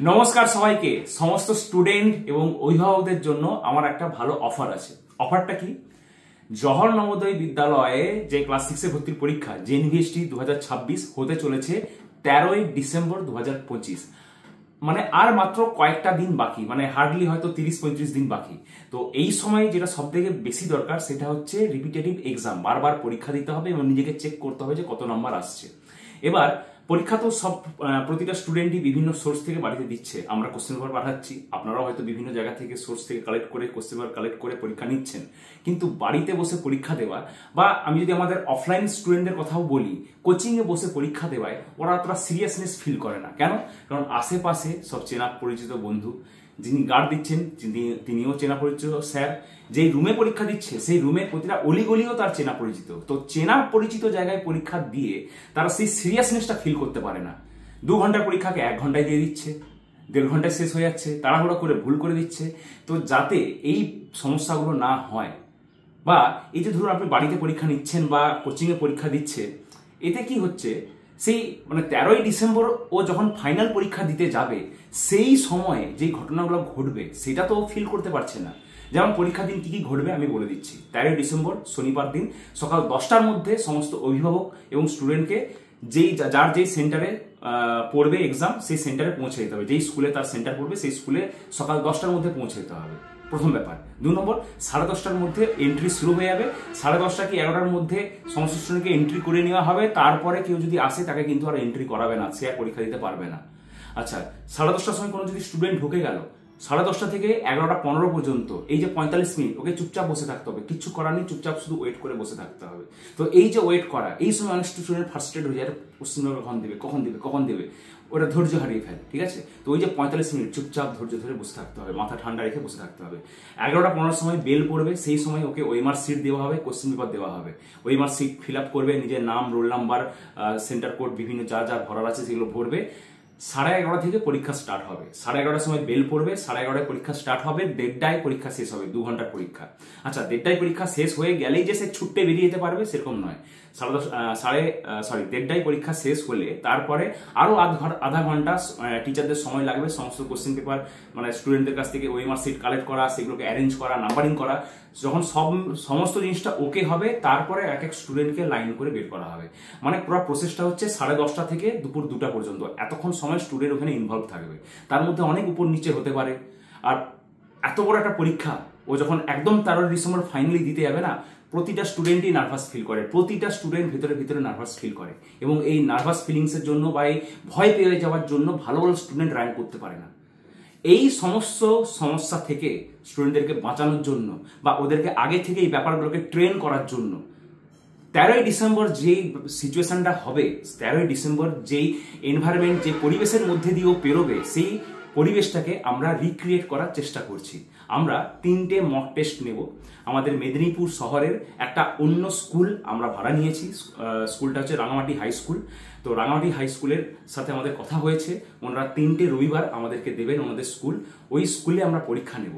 নমস্কার সবাইকে। সমস্ত স্টুডেন্ট এবং অভিভাবকদের জন্য আমার একটা ভালো অফার আছে। অফারটা কি? জওহর নবোদয় বিদ্যালয়ে যে ক্লাস 6 এ ভর্তির পরীক্ষা জেএনভিএসটি 2026 হতে চলেছে 13ই ডিসেম্বর 2025। মানে আর মাত্র কয়েকটা দিন বাকি, মানে হার্ডলি হয়তো 30-35 দিন বাকি। তো এই সময় যেটা সব থেকে বেশি দরকার সেটা হচ্ছে রিপিটেটিভ এক্সাম। বারবার পরীক্ষা দিতে হবে এবং নিজেকে চেক করতে হবে যে কত নাম্বার আসছে। এবার পরীক্ষা তো সব প্রতিটা স্টুডেন্টই বিভিন্ন সোর্স থেকে বাড়িতে দিচ্ছে। আমরা কোশ্চেন পেপার পাঠাচ্ছি, আপনারাও হয়তো বিভিন্ন জায়গা থেকে সোর্স থেকে কালেক্ট করে কোশ্চেন পেপার কালেক্ট করে পরীক্ষা নিচ্ছেন। কিন্তু বাড়িতে বসে পরীক্ষা দেওয়া, বা আমি যদি আমাদের অফলাইন স্টুডেন্টদের কথাও বলি, কোচিংয়ে বসে পরীক্ষা দেওয়ায় ওরা অতটা সিরিয়াসনেস ফিল করে না। কেন? কারণ আশেপাশে সব চেনা পরিচিত বন্ধু, যিনি গার্ড দিচ্ছেন তিনিও চেনা পরিচিত স্যার, যেই রুমে পরীক্ষা দিচ্ছে সেই রুমের প্রতিটা অলিগলিও তার চেনা পরিচিত। তো চেনা পরিচিত জায়গায় পরীক্ষা দিয়ে তারা সেই সিরিয়াসনেসটা ফিল করতে পারে না। 2 ঘন্টার পরীক্ষাকে 1 ঘন্টায় দিয়ে দিচ্ছে, 1.5 ঘন্টায় শেষ হয়ে যাচ্ছে, তাড়াহুড়ো করে ভুল করে দিচ্ছে। তো যাতে এই সমস্যাগুলো না হয়, বা এই যে ধরুন আপনি বাড়িতে পরীক্ষা নিচ্ছেন বা কোচিংয়ে পরীক্ষা দিচ্ছে, এতে কি হচ্ছে, সেই মানে 13ই ডিসেম্বর ও যখন ফাইনাল পরীক্ষা দিতে যাবে সেই সময়ে যেই ঘটনাগুলো ঘটবে সেটা তো ফিল করতে পারছে না। যেমন পরীক্ষা দিন কি কি ঘটবে আমি বলে দিচ্ছি। 13ই ডিসেম্বর শনিবার দিন সকাল 10টার মধ্যে সমস্ত অভিভাবক এবং স্টুডেন্টকে যার যেই সেন্টারে পড়বে এক্সাম সেই সেন্টারে পৌঁছে যেতে হবে। যেই স্কুলে তার সেন্টার পড়বে সেই স্কুলে সকাল 10টার মধ্যে পৌঁছে যেতে হবে, প্রথম ব্যাপার। 2 নম্বর, 10:30টার মধ্যে এন্ট্রি শুরু হয়ে যাবে। 10:30 কি 11টার মধ্যে সমস্ত স্টুডেন্টকে এন্ট্রি করে নেওয়া হবে। তারপরে কেউ যদি আসে তাকে কিন্তু আর এন্ট্রি করাবে না, সে আর পরীক্ষা দিতে পারবে না। আচ্ছা, 10:30টার সময় কোনো যদি স্টুডেন্ট ঢুকে গেল, 10:30 থেকে 11:15 পর্যন্ত এই যে 45 মিনিট ওকে চুপচাপ বসে থাকতে হবে, কিচ্ছু করার নেই, চুপচাপ শুধু ওয়েট করে বসে থাকতে হবে। তো এই যে ওয়েট করা, এই সময় অনেক স্টুডেন্ট ফার্স্ট্রেট হয়ে যায়, কোশ্চেন কখন দেবে, ওটা ধৈর্য হারিয়ে ফেলে। ঠিক আছে? তো ওই যে 45 মিনিট চুপচাপ ধৈর্য ধরে বসে থাকতে হবে, মাথা ঠান্ডা রেখে বসে থাকতে হবে। 11:15 সময় বেল পড়বে, সেই সময় ওকে ওএমআর সিট দেওয়া হবে, কোশ্চেন পেপার দেওয়া হবে। ওএমআর সিট ফিল আপ করবে, নিজের নাম, রোল নাম্বার, সেন্টার কোড বিভিন্ন যা যা ভরার আছে সেগুলো ভরবে। 11:30 থেকে পরীক্ষা স্টার্ট হবে। 11:30 সময় বেল পড়বে, 11:30 পরীক্ষা স্টার্ট হবে, 1:30টায় পরীক্ষা শেষ হবে। 2 ঘন্টার পরীক্ষা। আচ্ছা, 1:30টায় পরীক্ষা শেষ হয়ে গেলেই যে সে ছুটতে বেরিয়ে যেতে পারবে সেরকম নয়। 1:30টায় পরীক্ষা শেষ হলে তারপরে আরো আধা ঘন্টা টিচারদের সময় লাগবে সমস্ত কোশ্চেন পেপার মানে স্টুডেন্টদের কাছ থেকে ওএমআর সিট কালেক্ট করা, সেগুলোকে অ্যারেঞ্জ করা, নাম্বারিং করা। যখন সমস্ত জিনিসটা ওকে হবে তারপরে এক এক স্টুডেন্টকে লাইন করে বের করা হবে। মানে পুরো প্রসেসটা হচ্ছে 10:30 থেকে দুপুর 2টা পর্যন্ত। এতক্ষণ সময় স্টুডেন্ট ওখানে ইনভলভ থাকবে। তার মধ্যে অনেক উপর নিচে হতে পারে। আর এত বড় একটা পরীক্ষা ও যখন একদম 13 ডিসেম্বর ফাইনালি দিতে যাবে না, প্রতিটা স্টুডেন্টই নার্ভাস ফিল করে, প্রতিটা স্টুডেন্ট ভিতরে নার্ভাস ফিল করে। এবং এই নার্ভাস ফিলিংসের জন্য বা এই ভয় পেয়ে যাওয়ার জন্য ভালো ভালো স্টুডেন্ট র্যাঙ্ক করতে পারে না। এই সমস্ত সমস্যা থেকে স্টুডেন্টদেরকে বাঁচানোর জন্য বা ওদেরকে আগে থেকে এই ব্যাপারগুলোকে ট্রেন করার জন্য 13ই ডিসেম্বর যেই সিচুয়েশনটা হবে, 13ই ডিসেম্বর যেই এনভায়রনমেন্ট, যে পরিবেশের মধ্যে দিয়েও পেরোবে, সেই পরিবেশটাকে আমরা রিক্রিয়েট করার চেষ্টা করছি। আমরা 3টে মক টেস্ট নেব। আমাদের মেদিনীপুর শহরের একটা অন্য স্কুল আমরা ভাড়া নিয়েছি। স্কুলটা হচ্ছে রাঙামাটি হাই স্কুল। তো রাঙামাটি হাই স্কুলের সাথে আমাদের কথা হয়েছে, ওনারা 3টে রবিবার আমাদেরকে দেবেন ওনাদের স্কুল। ওই স্কুলে আমরা পরীক্ষা নেব।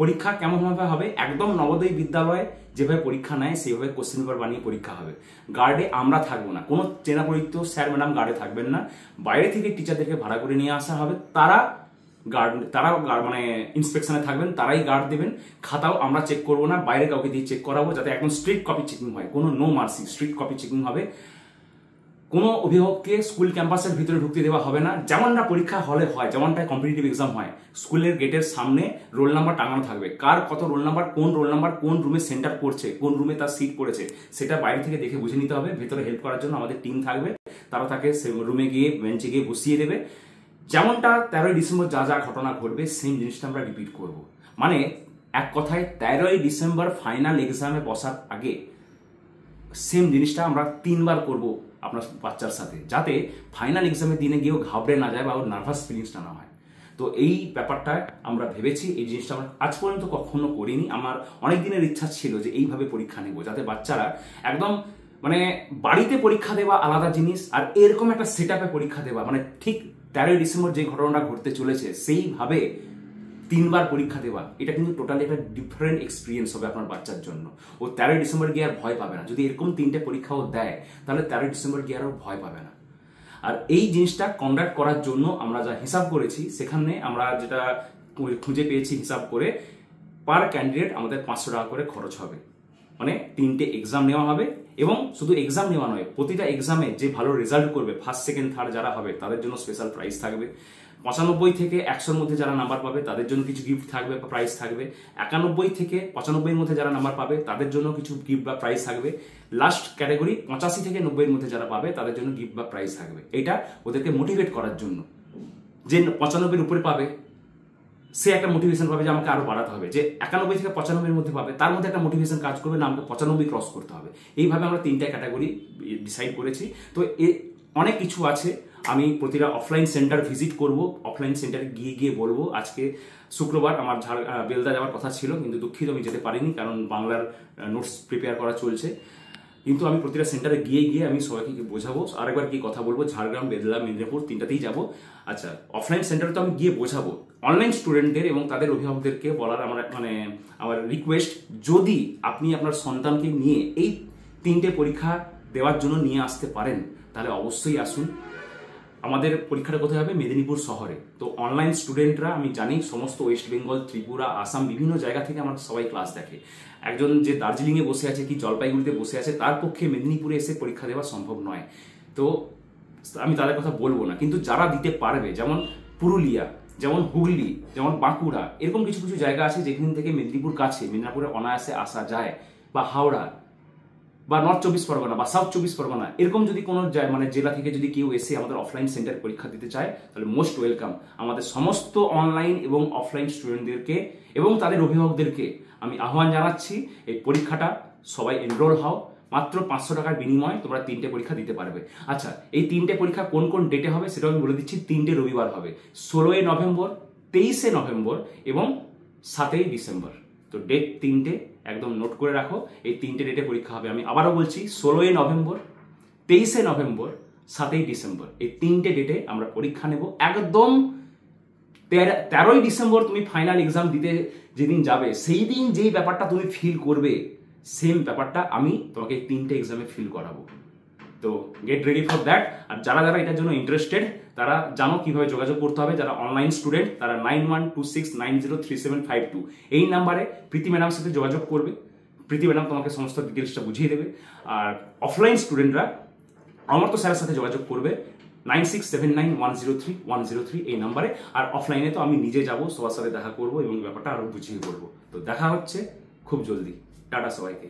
পরীক্ষা কেমনভাবে হবে? একদম নবোদয় বিদ্যালয়ে যেভাবে পরীক্ষা নেয় সেইভাবে কোশ্চেন পেপার বানিয়ে পরীক্ষা হবে। গার্ডে আমরা থাকবো না, কোনো চেনা পরিচিত স্যার ম্যাডাম গার্ডে থাকবেন না। বাইরে থেকে টিচারদেরকে ভাড়া করে নিয়ে আসা হবে। তারা মানে ইন্সপেকশনে থাকবেন, তারাই গার্ড দেবেন। খাতাও আমরা চেক করবো না, বাইরে কাউকে দিয়ে চেক করাবো, যাতে একদম স্ট্রিক্ট কপি চেকিং হয়। কোনো no mercy, strict copy checking হবে। কোনো অভিভাবককে স্কুল ক্যাম্পাসের ভিতরে ঢুকতে দেওয়া হবে না। যেমনটা পরীক্ষা হলে হয়, যেমনটা কম্পিটিটিভ এক্সাম হয়, স্কুলের গেটের সামনে রোল নাম্বার টাঙানো থাকবে। কার কত রোল নাম্বার, কোন রুমে সেন্টার পড়ছে, কোন রুমে তার সিট পড়েছে, সেটা বাইরে থেকে দেখে বুঝে নিতে হবে। ভেতরে হেল্প করার জন্য আমাদের টিম থাকবে, তারা তাকে রুমে গিয়ে বেঞ্চে গিয়ে বসিয়ে দেবে। যেমনটা 13ই ডিসেম্বর যা যা ঘটনা ঘটবে সেম জিনিসটা আমরা রিপিট করব। মানে এক কথায় 13ই ডিসেম্বর ফাইনাল এক্সামে বসার আগে সেম জিনিসটা আমরা 3বার করব আপনার বাচ্চার সাথে, যাতে ফাইনাল এক্সামের দিনে গিয়েও ঘাবড়ে না যায় বা ওর নার্ভাস ফিলিংসটা না হয়। তো এই ব্যাপারটা আমরা ভেবেছি। এই জিনিসটা আমরা আজ পর্যন্ত কখনো করিনি। আমার অনেক দিনের ইচ্ছা ছিল যে এইভাবে পরীক্ষা নেব, যাতে বাচ্চারা একদম মানে বাড়িতে পরীক্ষা দেওয়া আলাদা জিনিস, আর এরকম একটা সেট আপে পরীক্ষা দেওয়া, মানে ঠিক 13ই ডিসেম্বর যে ঘটনাটা ঘটতে চলেছে সেইভাবে 3বার পরীক্ষা দেওয়া, এটা কিন্তু টোটালি একটা ডিফারেন্ট এক্সপিরিয়েন্স হবে আপনার বাচ্চার জন্য। ও 13ই ডিসেম্বর গিয়ে আর ভয় পাবে না। যদি এরকম 3টে পরীক্ষাও দেয় তাহলে 13ই ডিসেম্বর গিয়ে আর ভয় পাবে না। আর এই জিনিসটা কন্ডাক্ট করার জন্য আমরা যা হিসাব করেছি, সেখানে আমরা যেটা খুঁজে পেয়েছি হিসাব করে, পার ক্যান্ডিডেট আমাদের 500 টাকা করে খরচ হবে। মানে 3টে এক্সাম নেওয়া হবে, এবং শুধু এক্সাম নেওয়া নয়, প্রতিটা এক্সামে যে ভালো রেজাল্ট করবে, ফার্স্ট সেকেন্ড থার্ড যারা হবে তাদের জন্য স্পেশাল প্রাইজ থাকবে। 95 থেকে 100-র মধ্যে যারা নাম্বার পাবে তাদের জন্য কিছু গিফট থাকবে বা প্রাইজ থাকবে। 91 থেকে 95-এর মধ্যে যারা নাম্বার পাবে তাদের জন্য কিছু গিফট বা প্রাইজ থাকবে। লাস্ট ক্যাটাগরি 85 থেকে 90-এর মধ্যে যারা পাবে তাদের জন্য গিফট বা প্রাইজ থাকবে। এটা ওদেরকে মোটিভেট করার জন্য। যে 95-এর উপরে পাবে সে একটা মোটিভেশন পাবে যে আমাকে আরো বাড়াতে হবে। যে 91 থেকে 95-এর মধ্যে পাবে তার মধ্যে একটা মোটিভেশন কাজ করবে না, আমাকে 95 ক্রস করতে হবে। এইভাবে আমরা 3টা ক্যাটাগরি ডিসাইড করেছি। তো অনেক কিছু আছে। আমি প্রতিটা অফলাইন সেন্টার ভিজিট করব, অফলাইন সেন্টারে গিয়ে বলবো। আজকে শুক্রবার আমার বেলদা যাওয়ার কথা ছিল, কিন্তু দুঃখিত আমি যেতে পারিনি, কারণ বাংলার নোটস প্রিপেয়ার করা চলছে। কিন্তু আমি প্রতিটা সেন্টারে গিয়ে আমি সবাইকে বোঝাবো। আরেকবার কি কথা বলবো, ঝাড়গ্রাম, বেদলা, মেদিনীপুর 3টাতেই যাবো। আচ্ছা, অফলাইন সেন্টারে তো আমি গিয়ে বোঝাবো। অনলাইন স্টুডেন্টদের এবং তাদের অভিভাবকদেরকে বলার আমার রিকোয়েস্ট, যদি আপনি আপনার সন্তানকে নিয়ে এই 3টে পরীক্ষা দেওয়ার জন্য নিয়ে আসতে পারেন তাহলে অবশ্যই আসুন। আমাদের পরীক্ষাটা কোথায় হবে? মেদিনীপুর শহরে। তো অনলাইন স্টুডেন্টরা, আমি জানি সমস্ত ওয়েস্ট বেঙ্গল, ত্রিপুরা, আসাম, বিভিন্ন জায়গা থেকে আমার সবাই ক্লাস দেখে। একজন যে দার্জিলিংয়ে বসে আছে কি জলপাইগুড়িতে বসে আছে, তার পক্ষে মেদিনীপুরে এসে পরীক্ষা দেওয়া সম্ভব নয়। তো আমি তাদের কথা বলবো না, কিন্তু যারা দিতে পারবে, যেমন পুরুলিয়া, যেমন হুগলি, যেমন বাঁকুড়া, এরকম কিছু কিছু জায়গা আছে যেখান থেকে মেদিনীপুর কাছে, মেদিনীপুরে অনায়াসে আসা যায়, বা হাওড়া বা নর্থ 24 পরগনা বা সাউথ 24 পরগনা, এরকম যদি কোনো জেলা থেকে যদি কেউ এসে আমাদের অফলাইন সেন্টার পরীক্ষা দিতে চায় তাহলে মোস্ট ওয়েলকাম। আমাদের সমস্ত অনলাইন এবং অফলাইন স্টুডেন্টদেরকে এবং তাদের অভিভাবকদেরকে আমি আহ্বান জানাচ্ছি, এই পরীক্ষাটা সবাই এনরোল হও। মাত্র 500 টাকার বিনিময়ে তোমরা 3টে পরীক্ষা দিতে পারবে। আচ্ছা, এই 3টে পরীক্ষা কোন কোন ডেটে হবে সেটা আমি বলে দিচ্ছি। 3টে রবিবার হবে, 16 নভেম্বর, 23 নভেম্বর এবং 7 ডিসেম্বর। তো ডেট 3টে একদম নোট করে রাখো। এই 3টে ডেটে পরীক্ষা হবে। আমি আবারও বলছি, 16 নভেম্বর, 23 নভেম্বর, 7 ডিসেম্বর, এই 3টে ডেটে আমরা পরীক্ষা নেব। একদম 13 ডিসেম্বর তুমি ফাইনাল এক্সাম দিতে যেদিন যাবে, সেই দিন যেই ব্যাপারটা তুমি ফিল করবে, সেম ব্যাপারটা আমি তোমাকে 3টে এক্সামে ফিল করাবো। তো গেট রেডি ফর দ্যাট। আর যারা যারা এটার জন্য ইন্টারেস্টেড তারা জানো কিভাবে যোগাযোগ করতে হবে। যারা অনলাইন স্টুডেন্ট তারা 9126903752 এই নাম্বারে প্রীতি ম্যাডামের সাথে যোগাযোগ করবে। প্রীতি ম্যাডাম তোমাকে সমস্ত ডিটেলসটা বুঝিয়ে দেবে। আর অফলাইন স্টুডেন্টরা অমর্ত্য স্যারের সাথে যোগাযোগ করবে 9679103103 এই নাম্বারে। আর অফলাইনে তো আমি নিজে যাব, সবার সাথে দেখা করবো এবং ব্যাপারটা আরো বুঝিয়ে করবো। তো দেখা হচ্ছে খুব জলদি। টাটা সবাইকে।